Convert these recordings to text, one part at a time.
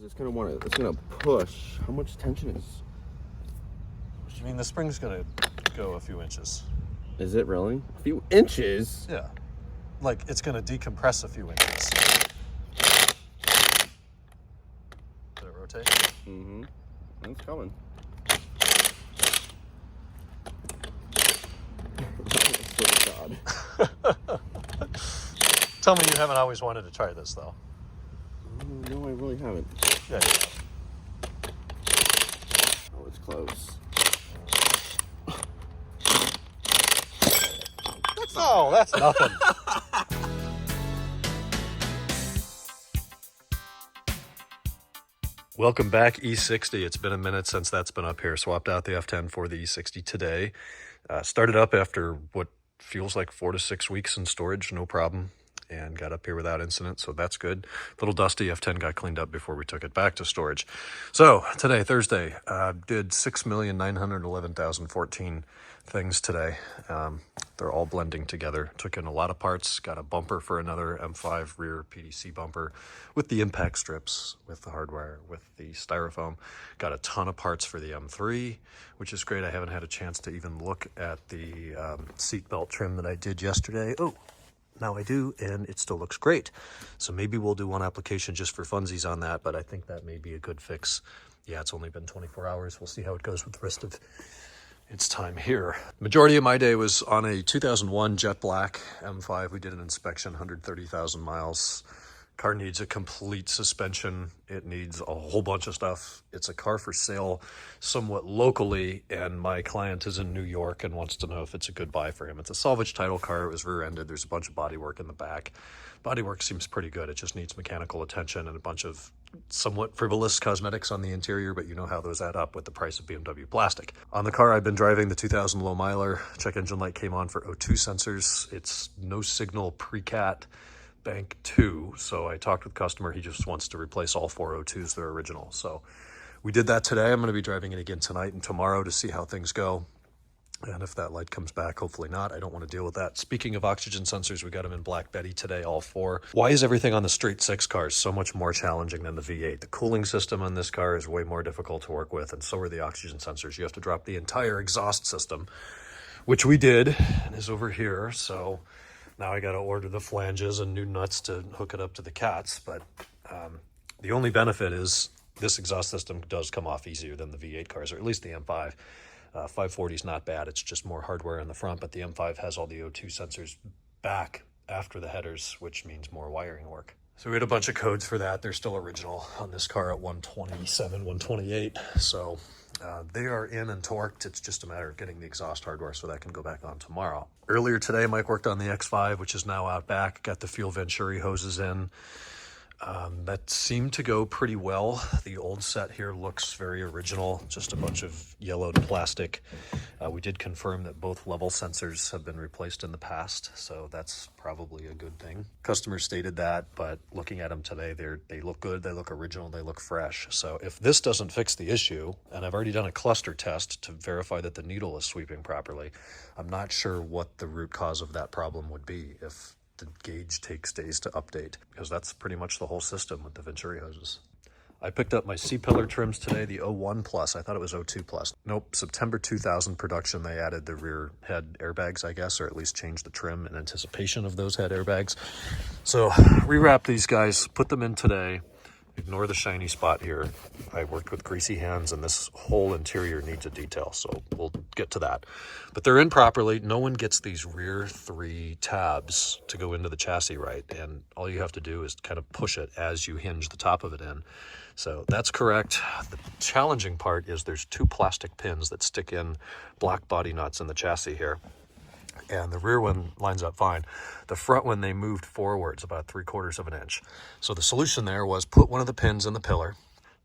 It's gonna push. How much tension is? I mean, the spring's gonna go a few inches. Is it really? A few inches? Yeah. Like, it's gonna decompress a few inches. Did it rotate? Mm-hmm. It's coming. God. Tell me you haven't always wanted to try this, though. No, I really haven't. Yeah. Oh, it's close. That's nothing. Welcome back, E60. It's been a minute since that's been up here. Swapped out the F10 for the E60 today. Started up after what feels like 4 to 6 weeks in storage, no problem, and got up here without incident, so that's good. A little dusty. F10 got cleaned up before we took it back to storage. So today, Thursday, did 6,911,014 things today. They're all blending together. Took in a lot of parts. Got a bumper for another M5 rear PDC bumper with the impact strips, with the hardwire, with the styrofoam. Got a ton of parts for the M3, which is great. I haven't had a chance to even look at the seatbelt trim that I did yesterday. Oh, now I do, and it still looks great. So maybe we'll do one application just for funsies on that, but I think that may be a good fix. Yeah, it's only been 24 hours. We'll see how it goes with the rest of its time here. Majority of my day was on a 2001 jet black M5. We did an inspection, 130,000 miles. Car needs a complete suspension. It needs a whole bunch of stuff. It's a car for sale somewhat locally, and my client is in New York and wants to know if it's a good buy for him. It's a salvage title car. It was rear-ended. There's a bunch of bodywork in the back. Bodywork seems pretty good. It just needs mechanical attention and a bunch of somewhat frivolous cosmetics on the interior, but you know how those add up with the price of BMW plastic. On the car I've been driving, the 2000 low miler, check engine light came on for O2 sensors. It's no signal pre-cat bank 2, so I talked with the customer. He just wants to replace all 4 O2s. They're original. So we did that today. I'm going to be driving it again tonight and tomorrow to see how things go. And if that light comes back, hopefully not. I don't want to deal with that. Speaking of oxygen sensors, we got them in Black Betty today, all 4. Why is everything on the straight 6 cars so much more challenging than the V8? The cooling system on this car is way more difficult to work with, and so are the oxygen sensors. You have to drop the entire exhaust system, which we did, and is over here. So now I got to order the flanges and new nuts to hook it up to the cats. But the only benefit is this exhaust system does come off easier than the V8 cars, or at least the M5. 540 is not bad. It's just more hardware in the front, but the M5 has all the O2 sensors back after the headers, which means more wiring work. So we had a bunch of codes for that. They're still original on this car at 127, 128. So they are in and torqued. It's just a matter of getting the exhaust hardware so that can go back on tomorrow. Earlier today, Mike worked on the X5, which is now out back. Got the fuel Venturi hoses in. That seemed to go pretty well. The old set here looks very original, just a bunch of yellowed plastic. We did confirm that both level sensors have been replaced in the past, so that's probably a good thing. Customers stated that, but looking at them today, they look good, they look original, they look fresh. So if this doesn't fix the issue, and I've already done a cluster test to verify that the needle is sweeping properly, I'm not sure what the root cause of that problem would be if the gauge takes days to update, because that's pretty much the whole system with the Venturi hoses. I picked up my C-pillar trims today, the 01 Plus. I thought it was 02 Plus. Nope, September 2000 production, they added the rear head airbags, I guess, or at least changed the trim in anticipation of those head airbags. So rewrap these guys, put them in today. Ignore the shiny spot here. I worked with greasy hands, and this whole interior needs a detail, so we'll get to that. But they're in properly. No one gets these rear 3 tabs to go into the chassis right, and all you have to do is kind of push it as you hinge the top of it in. So that's correct. The challenging part is there's 2 plastic pins that stick in black body nuts in the chassis here. And the rear one lines up fine. The front one, they moved forwards about 3/4 of an inch. So the solution there was put one of the pins in the pillar,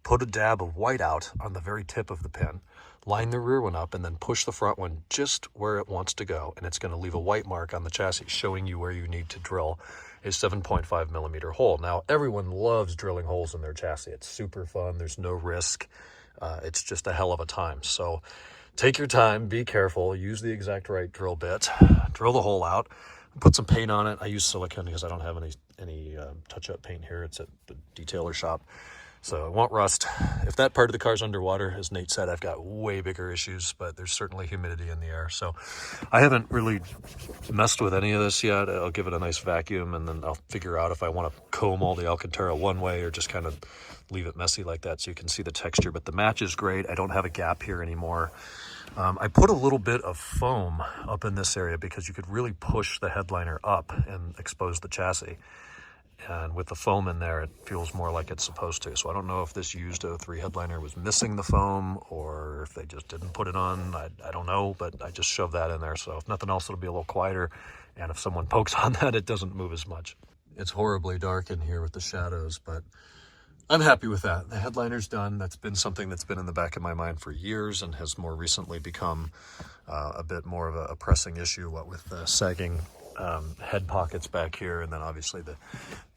put a dab of white out on the very tip of the pin, line the rear one up, and then push the front one just where it wants to go. And it's going to leave a white mark on the chassis showing you where you need to drill a 7.5 millimeter hole. Now, everyone loves drilling holes in their chassis. It's super fun. There's no risk. It's just a hell of a time. So take your time, be careful, use the exact right drill bit, drill the hole out, put some paint on it. I use silicone because I don't have any touch-up paint here. It's at the detailer shop. So I won't rust. If that part of the car's underwater, as Nate said, I've got way bigger issues, but there's certainly humidity in the air. So I haven't really messed with any of this yet. I'll give it a nice vacuum, and then I'll figure out if I want to comb all the Alcantara one way or just kind of leave it messy like that so you can see the texture. But the match is great. I don't have a gap here anymore. I put a little bit of foam up in this area because you could really push the headliner up and expose the chassis. And with the foam in there, it feels more like it's supposed to. So I don't know if this used 03 headliner was missing the foam or if they just didn't put it on. I don't know, but I just shoved that in there. So if nothing else, it'll be a little quieter. And if someone pokes on that, it doesn't move as much. It's horribly dark in here with the shadows, but I'm happy with that. The headliner's done. That's been something that's been in the back of my mind for years and has more recently become a bit more of a pressing issue, what with the sagging head pockets back here, and then obviously the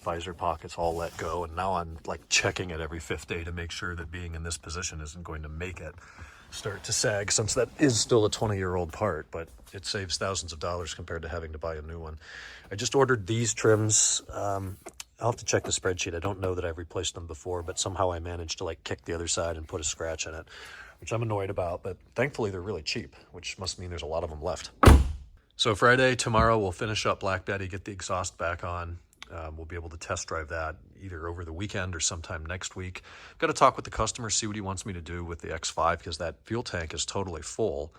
visor pockets all let go. And now I'm like checking it every 5th day to make sure that being in this position isn't going to make it start to sag, since that is still a 20-year-old part, but it saves thousands of dollars compared to having to buy a new one. I just ordered these trims. I'll have to check the spreadsheet. I don't know that I've replaced them before, but somehow I managed to like kick the other side and put a scratch in it, which I'm annoyed about, but thankfully they're really cheap, which must mean there's a lot of them left. So Friday, tomorrow, we'll finish up Black Betty, get the exhaust back on. We'll be able to test drive that either over the weekend or sometime next week. Got to talk with the customer, see what he wants me to do with the X5, because that fuel tank is totally full.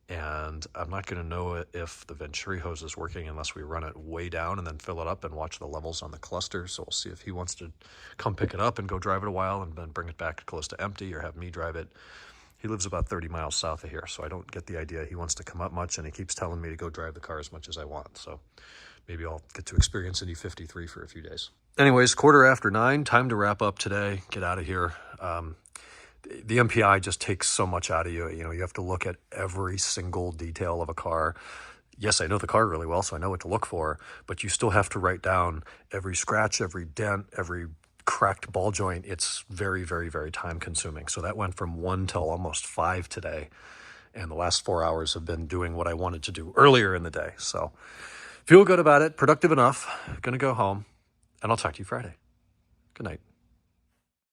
And I'm not going to know if the Venturi hose is working unless we run it way down and then fill it up and watch the levels on the cluster. So we'll see if he wants to come pick it up and go drive it a while and then bring it back close to empty, or have me drive it. He lives about 30 miles south of here, so I don't get the idea he wants to come up much, and he keeps telling me to go drive the car as much as I want. So maybe I'll get to experience an E53 for a few days. Anyways, 9:15, time to wrap up today, get out of here. The MPI just takes so much out of you. You know, you have to look at every single detail of a car. Yes, I know the car really well, so I know what to look for, but you still have to write down every scratch, every dent, every cracked ball joint. It's very, very, very time consuming. So that went from 1 till almost 5 today. And the last 4 hours have been doing what I wanted to do earlier in the day. So feel good about it, productive enough, gonna go home, and I'll talk to you Friday. Good night.